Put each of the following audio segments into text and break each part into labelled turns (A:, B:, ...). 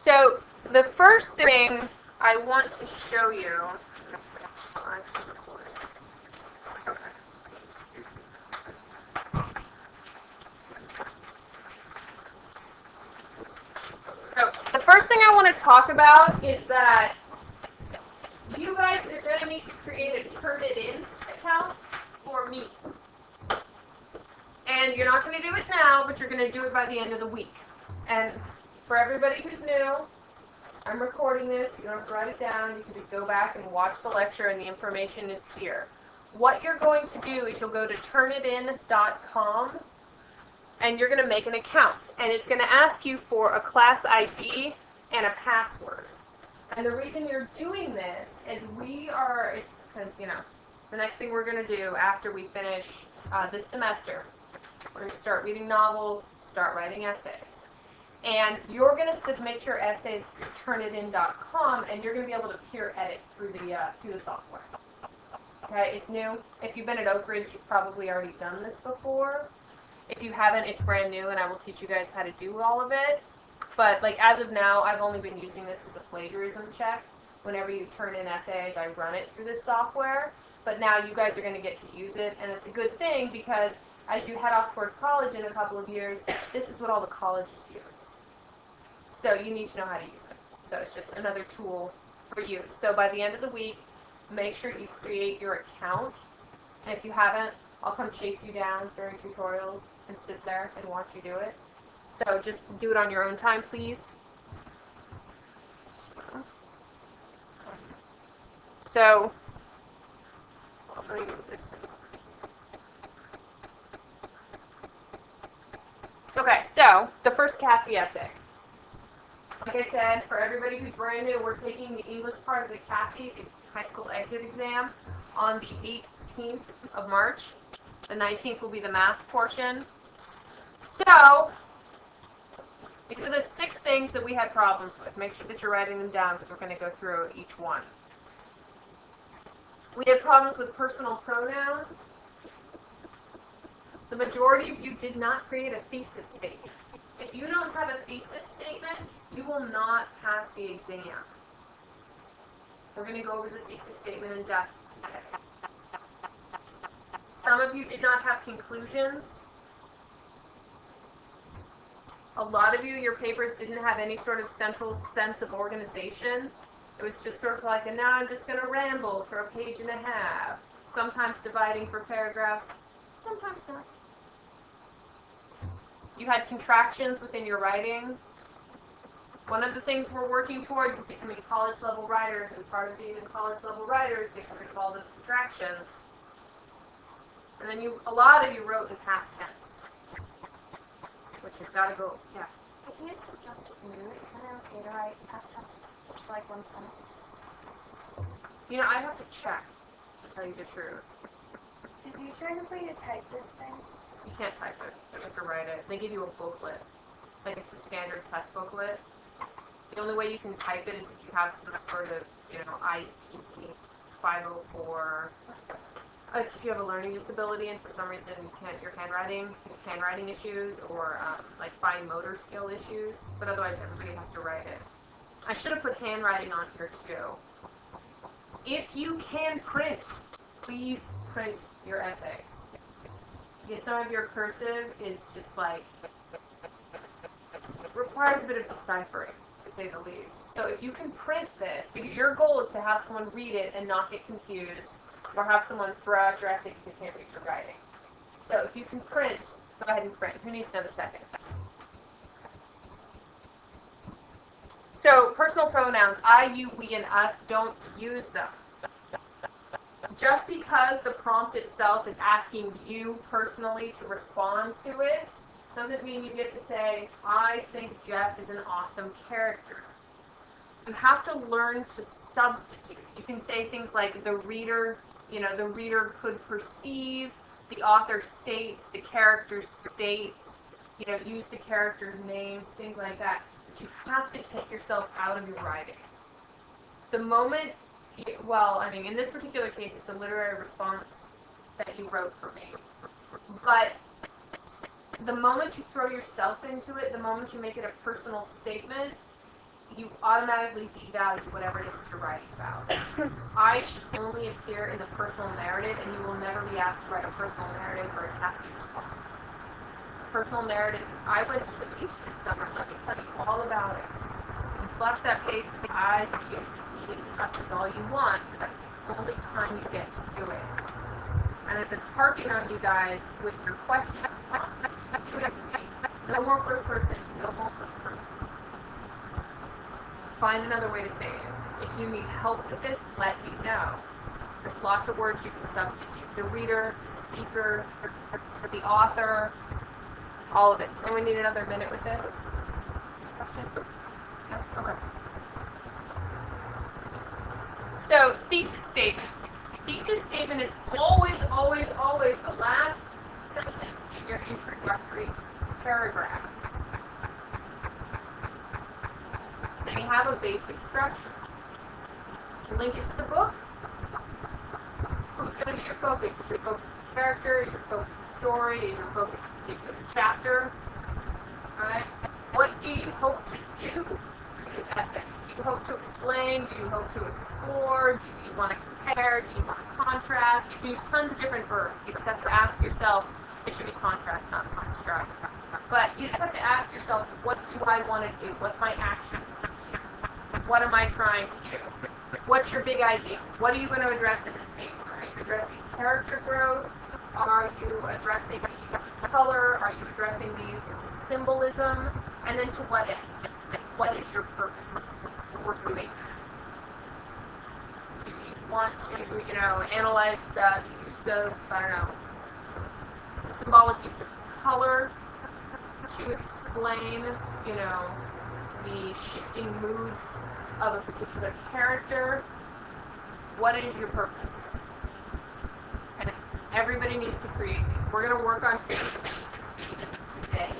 A: So the first thing I want to show you. So the first thing I want to talk about is that you guys are going to need to create a Turnitin account for Meet. And you're not going to do it now, but you're going to do it by the end of the week. And for everybody who's new, I'm recording this. You don't have to write it down. You can just go back and watch the lecture, and the information is here. What you're going to do is you'll go to Turnitin.com, and you're going to make an account. And it's going to ask you for a class ID and a password. And the reason you're doing this is it's because, the next thing we're going to do after we finish this semester, we're going to start reading novels, start writing essays. And you're going to submit your essays to Turnitin.com, and you're going to be able to peer edit through the software. Okay, it's new. If you've been at Oak Ridge, you've probably already done this before. If you haven't, it's brand new, and I will teach you guys how to do all of it. But as of now, I've only been using this as a plagiarism check. Whenever you turn in essays, I run it through this software. But now you guys are going to get to use it, and it's a good thing because as you head off towards college in a couple of years, this is what all the colleges use. So you need to know how to use it. So it's just another tool for you. So by the end of the week, make sure you create your account. And if you haven't, I'll come chase you down during tutorials and sit there and watch you do it. So just do it on your own time, please. So, let me move this thing. Okay, so the first CASI essay. Like I said, for everybody who's brand new, we're taking the English part of the CASI, the high school exit exam, on the 18th of March. The 19th will be the math portion. So, these are the 6 things that we had problems with. Make sure that you're writing them down because we're going to go through each one. We had problems with personal pronouns. The majority of you did not create a thesis statement. If you don't have a thesis statement, you will not pass the exam. We're going to go over the thesis statement in depth today. Some of you did not have conclusions. A lot of you, your papers didn't have any sort of central sense of organization. It was just sort of like, and now I'm just going to ramble for a page and a half. Sometimes dividing for paragraphs, sometimes not. You had contractions within your writing. One of the things we're working towards is becoming college-level writers, and part of being a college-level writer is getting rid of all those contractions. And then a lot of you wrote in past tense, which has got to go, yeah.
B: If you use subjunctive mood, isn't it okay to write past tense just like one sentence?
A: I have to check, to tell you the truth.
B: Did you train for you to type this thing?
A: You can't type it. You have to write it. They give you a booklet. It's a standard test booklet. The only way you can type it is if you have some sort of, IEP 504. It's if you have a learning disability and for some reason your handwriting issues or fine motor skill issues. But otherwise, everybody has to write it. I should have put handwriting on here too. If you can print, please print your essays. Because some of your cursive is just requires a bit of deciphering, to say the least. So if you can print this, because your goal is to have someone read it and not get confused, or have someone throw out your essay because they can't read your writing. So if you can print, go ahead and print. Who needs another second? So personal pronouns, I, you, we, and us, don't use them. Just because the prompt itself is asking you personally to respond to it, doesn't mean you get to say, I think Jeff is an awesome character. You have to learn to substitute. You can say things like the reader could perceive, the author states, the character states, use the character's names, things like that. But you have to take yourself out of your writing. The moment, in this particular case, it's a literary response that you wrote for me. But the moment you throw yourself into it, the moment you make it a personal statement, you automatically devalue whatever it is that you're writing about. I should only appear in the personal narrative, and you will never be asked to write a personal narrative or a taxi response. Personal narratives. I went to the beach this summer. Let me tell you all about it. You splash that page with the eyes, you can trust is all you want, but that's the only time you get to do it. And I've been harping on you guys with your questions. No more first person. No more first person. Find another way to say it. If you need help with this, let me know. There's lots of words you can substitute. The reader, the speaker, the author, all of it. So we need another minute with this. Questions? No? Okay. So, thesis statement. Thesis statement is always, always, always the last sentence in your introductory paragraph. They have a basic structure. Link it to the book. Who's going to be your focus? Is your focus the character? Is your focus the story? Is your focus a particular chapter? Alright? What do you hope to do through this essay? Do you hope to explain? Do you hope to explore? Do you want to compare? Do you want to contrast? You can use tons of different verbs. You just have to ask yourself, it should be contrast, not construct. But you just have to ask yourself, what do I want to do? What's my action? What am I trying to do? What's your big idea? What are you going to address in this page? Are you addressing character growth? Are you addressing color? Are you addressing the use of symbolism? And then to what end? What is your purpose for doing that? Do you want to, analyze the use of, symbolic use of color to explain, the shifting moods of a particular character? What is your purpose? And everybody needs to create. We're going to work on creating thesis statements today.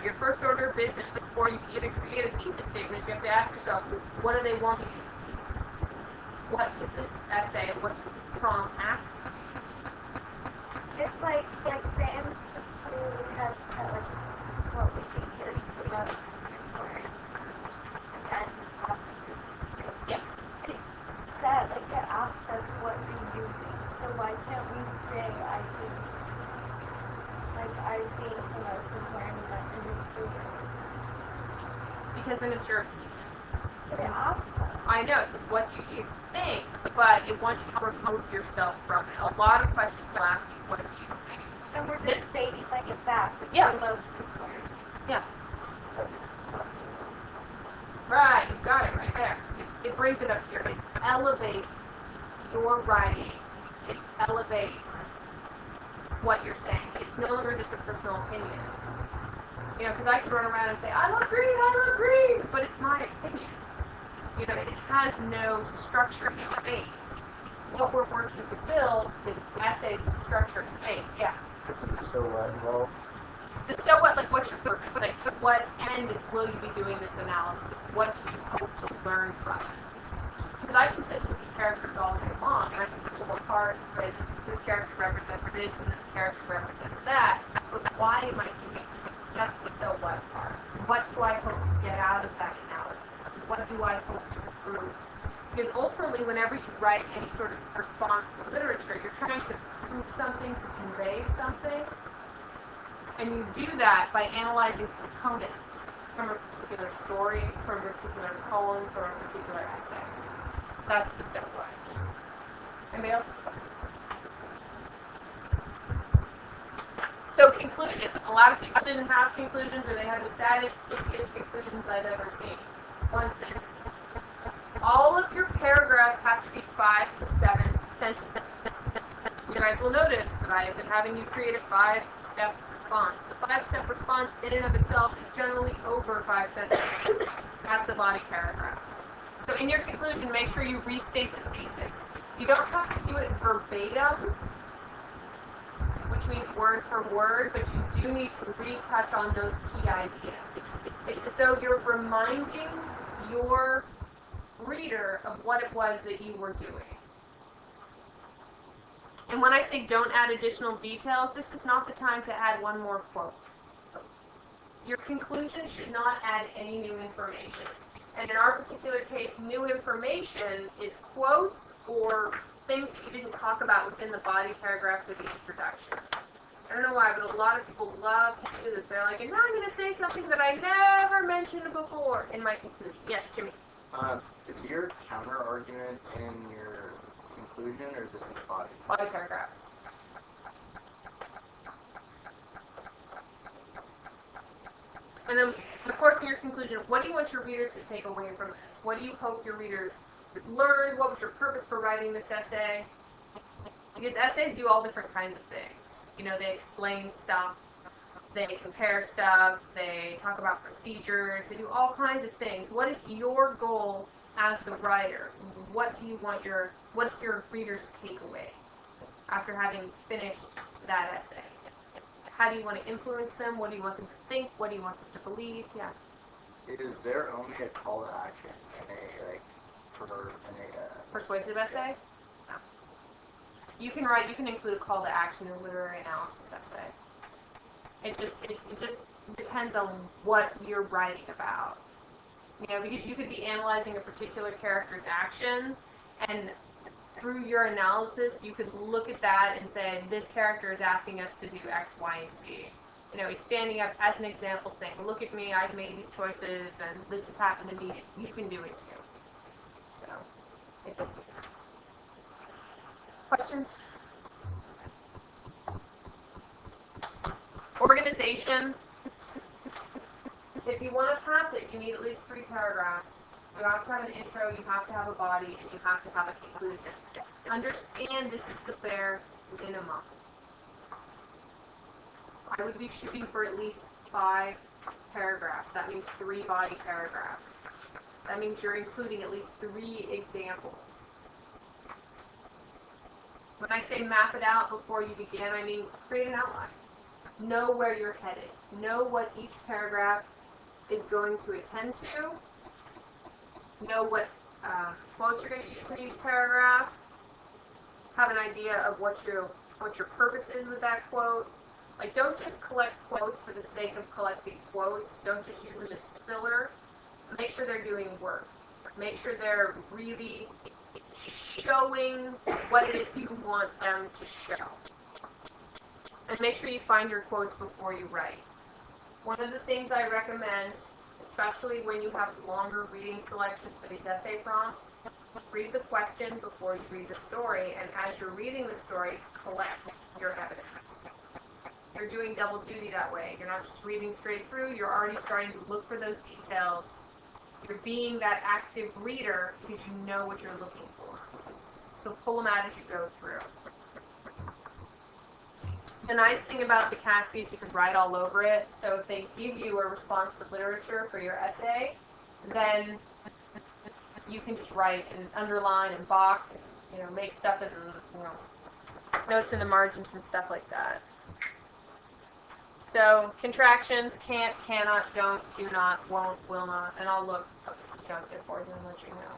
A: Your first order of business before you even create a thesis statement, you have to ask yourself, what do they want me to do? What does this essay, what does this prompt ask?
B: If like today in school we had what we think is the most important and
A: Yes.
B: it said it asks us what do you think, so why can't we say I think the most important event is in school?
A: Because then it's your opinion.
B: But it asks us.
A: I know, it says, what do you think? But it wants you to remove yourself from it. A lot of questions will ask you, what do you think?
B: And we're just stating it's that.
A: Yeah.
B: The most important.
A: Yeah. Right, you got it right there. It brings it up here. It elevates your writing. It elevates what you're saying. It's no longer just a personal opinion. Because I can run around and say, I love green, but it's my opinion. It has no structure and space. What we're working to build is essays with structure and space. Yeah.
C: So what involved?
A: The so what, what's your purpose? To what end will you be doing this analysis? What do you hope to learn from it? Because I can sit and look at characters all day long, and I can pull them apart and say, this character represents this, and this character represents that. But why am I doing it? That's the so what part. What do I hope to get out of that analysis? What do I hope to improve? Because ultimately, whenever you write any sort of response to literature, you're trying to prove something, to convey something. And you do that by analyzing components from a particular story, from a particular poem, from a particular essay. That's the so what. Anybody else? So conclusions. A lot of people didn't have conclusions, or they had the saddest conclusions I've ever seen. One sentence. All of your paragraphs have to be 5 to 7 sentences. You guys will notice that I have been having you create a 5-step response. The 5-step response in and of itself is generally over 5 sentences. That's a body paragraph. So in your conclusion, make sure you restate the thesis. You don't have to do it verbatim, which means word for word, but you do need to retouch on those key ideas. It's as though you're reminding your reader of what it was that you were doing. And when I say don't add additional details, this is not the time to add one more quote. Your conclusion should not add any new information. And in our particular case, new information is quotes or things that you didn't talk about within the body paragraphs of the introduction. I don't know why, but a lot of people love to do this. They're like, and now I'm going to say something that I never mentioned before in my conclusion. Yes, Jimmy?
C: Is your counter argument in your conclusion, or is it in the body?
A: Body paragraphs. And then, of course, in your conclusion, what do you want your readers to take away from this? What do you hope your readers learn? What was your purpose for writing this essay? Because essays do all different kinds of things. You know, they explain stuff, they compare stuff, they talk about procedures, they do all kinds of things. What is your goal as the writer? What do you want what's your readers' takeaway after having finished that essay? How do you want to influence them? What do you want them to think? What do you want them to believe? Yeah.
C: Is there only a call to action in a
A: Persuasive essay? No. You can include a call to action in a literary analysis essay. It just depends on what you're writing about. You know, because you could be analyzing a particular character's actions, and through your analysis, you could look at that and say, this character is asking us to do X, Y, and Z. You know, he's standing up as an example saying, look at me, I've made these choices, and this has happened to me. You can do it too. So, it just depends. Questions? Organization. If you want to pass it, you need at least 3 paragraphs. You have to have an intro, you have to have a body, and you have to have a conclusion. Understand this is the bare minimum. I would be shooting for at least 5 paragraphs. That means 3 body paragraphs. That means you're including at least 3 examples. When I say map it out before you begin, I mean create an outline. Know where you're headed. Know what each paragraph is going to attend to. Know what quotes you're going to use in each paragraph. Have an idea of what your purpose is with that quote. Like, don't just collect quotes for the sake of collecting quotes. Don't just use them as filler. Make sure they're doing work. Make sure they're really showing what it is you want them to show. And make sure you find your quotes before you write. One of the things I recommend, especially when you have longer reading selections for these essay prompts, read the question before you read the story, and as you're reading the story, collect your evidence. You're doing double duty that way. You're not just reading straight through, you're already starting to look for those details. You're being that active reader because you know what you're looking for. So pull them out as you go through. The nice thing about the CASI is you can write all over it. So if they give you a response to literature for your essay, then you can just write and underline and box and, make stuff in, notes in the margins and stuff like that. So contractions, can't, cannot, don't, do not, won't, will not, and I'll look up some junk there for you and let you know.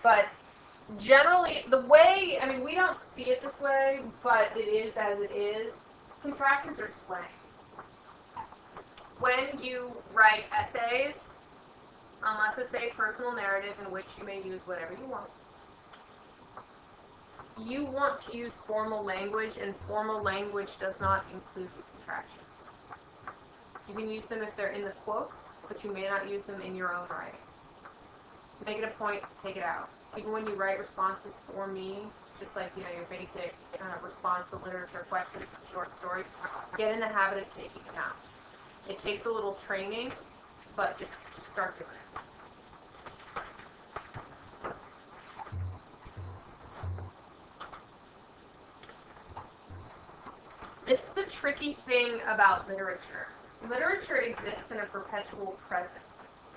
A: But generally, the way, we don't see it this way, but it is as it is. Contractions are slang. When you write essays, unless it's a personal narrative in which you may use whatever you want to use formal language, and formal language does not include contractions. You can use them if they're in the quotes, but you may not use them in your own writing. Make it a point, take it out. Even when you write responses for me, just like your basic response to literature questions, short stories, get in the habit of taking it out. It takes a little training, but just start doing it. This is the tricky thing about literature. Literature exists in a perpetual present.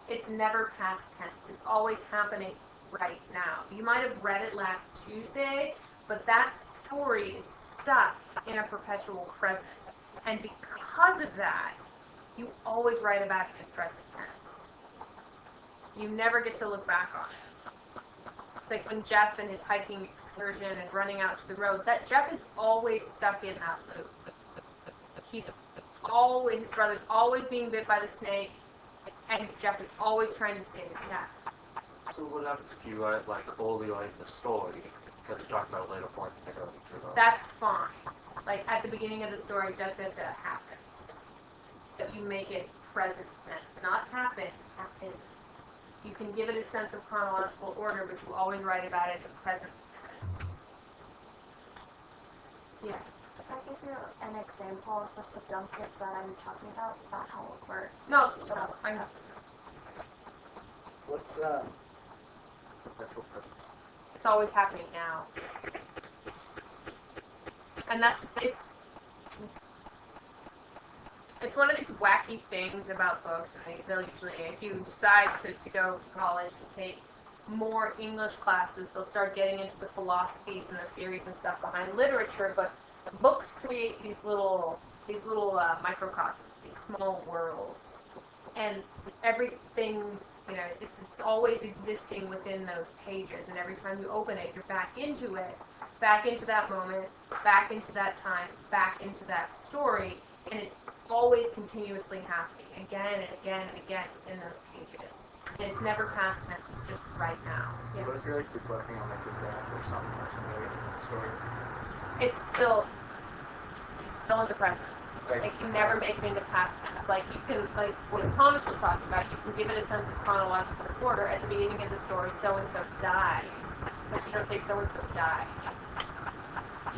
A: It's never past tense. It's always happening right now. You might have read it last Tuesday, but that story is stuck in a perpetual present. And because of that, you always write about it in present tense. You never get to look back on it. It's like when Jeff and his hiking excursion and running out to the road, that Jeff is always stuck in that loop. He's his brother's always being bit by the snake, and Jeff is always trying to save his cat.
C: So what happens if you like fully like the story? Because you're talking about later points that go into the.
A: That's fine. Like at the beginning of the story, that happens. But you make it present tense, not happens. You can give it a sense of chronological order, but you always write about it in present tense. Yeah.
B: If I give you an example of the subjunctive that I'm talking about how it works.
A: No, it's just I know.
C: What's perpetual present?
A: It's always happening now. And that's just, it's one of these wacky things about books. They'll usually, if you decide to go to college and take more English classes, they'll start getting into the philosophies and the theories and stuff behind literature, but books create these little microcosms, these small worlds. And everything, it's always existing within those pages, and every time you open it, you're back into it, back into that moment, back into that time, back into that story, and it's always continuously happening, again and again and again in those pages. And it's never past tense, it's just right now. Yeah.
C: What if you're like reflecting on like your death or something or some later in the story?
A: It's still in the present. Like you never make it into past tense. Like you can, like what Thomas was talking about, you can give it a sense of chronological order. At the beginning of the story, so and so dies, but you don't say so and so died.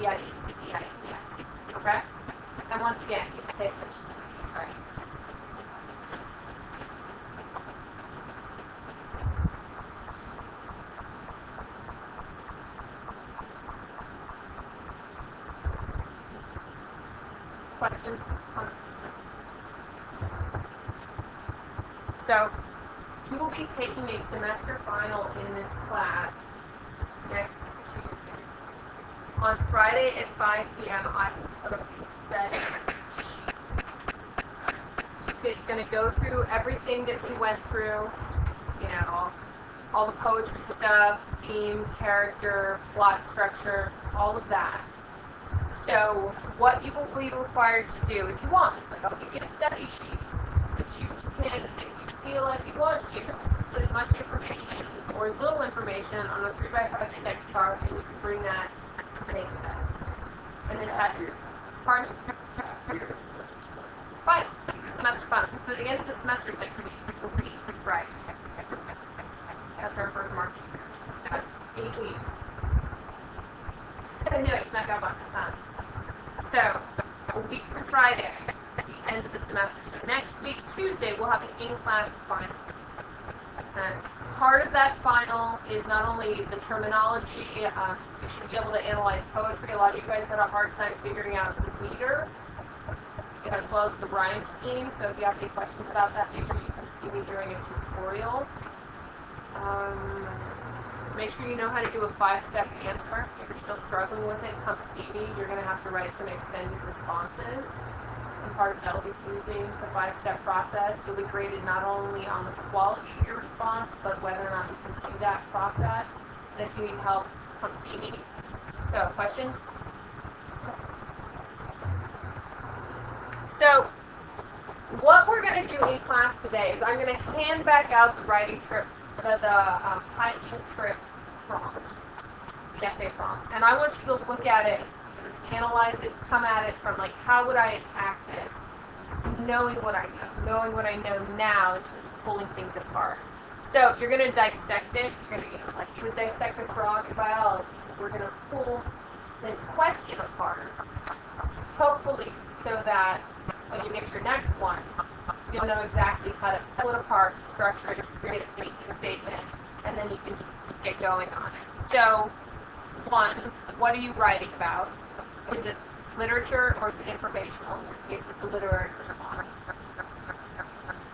A: Yeah. Okay. And once again, you pay attention. All right. Questions? So, you will be taking a semester final in this class next Tuesday. On Friday at 5 p.m., I will put a study sheet. It's going to go through everything that we went through, all the poetry stuff, theme, character, plot structure, all of that. So, what you will be required to do, if you want, like I'll give you a study sheet, that you can, if you feel like you want to, put as much information or as little information on a 3x5 index card, and you can bring that to take the test. And then test. Pardon? Fine. Semester final. So the end of the semester is next week. It's a week from Friday. That's our first marking. That's 8 weeks. I knew it snuck up on us, huh? So, a week from Friday, at the end of the semester. So next week, Tuesday, we'll have an in-class final. Part of that final is not only the terminology, you should be able to analyze poetry. A lot of you guys had a hard time figuring out the meter, as well as the rhyme scheme. So if you have any questions about that, make sure you can see me during a tutorial. Make sure you know how to do a 5-step answer. If you're still struggling with it, come see me. You're going to have to write some extended responses. And part of that will be using the 5-step process. You'll be graded not only on the quality of your response, but whether or not you can do that process. And if you need help, come see me. So, questions? So, what we're going to do in class today is I'm going to hand back out the writing trip, the hiking trip prompt, the essay prompt. And I want you to look at it, sort of analyze it, come at it from like, how would I attack this? Knowing what I know now in terms of pulling things apart. So you're going to dissect it. You're going to, like you would dissect a frog in biology. We're going to pull this question apart, hopefully, so that when you get your next one, you'll know exactly how to pull it apart, to structure it, to create a thesis statement, and then you can just get going on it. So, one, what are you writing about? Is it literature or is it informational? In this case, it's a literary response.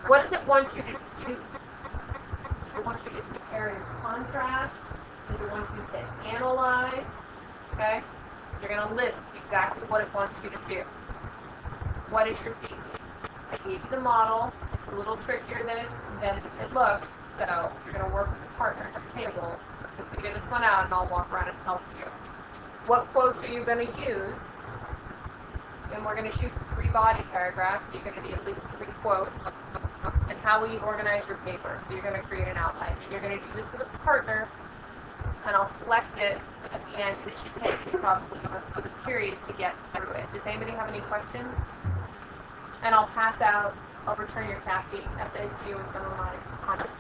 A: What does it want you to do? Does it want you to compare and contrast? Does it want you to analyze? Okay? You're going to list exactly what it wants you to do. What is your thesis? I gave you the model. It's a little trickier than it looks, so you're going to work with a partner at the table to figure this one out, and I'll walk around and help you. What quotes are you going to use? And we're going to shoot for 3 body paragraphs, so you're going to need at least 3 quotes. And how will you organize your paper? So you're going to create an outline. And you're going to do this with a partner, and I'll collect it at the end. It should take you probably for the period to get through it. Does anybody have any questions? And I'll return your casting essays to you with some of my content.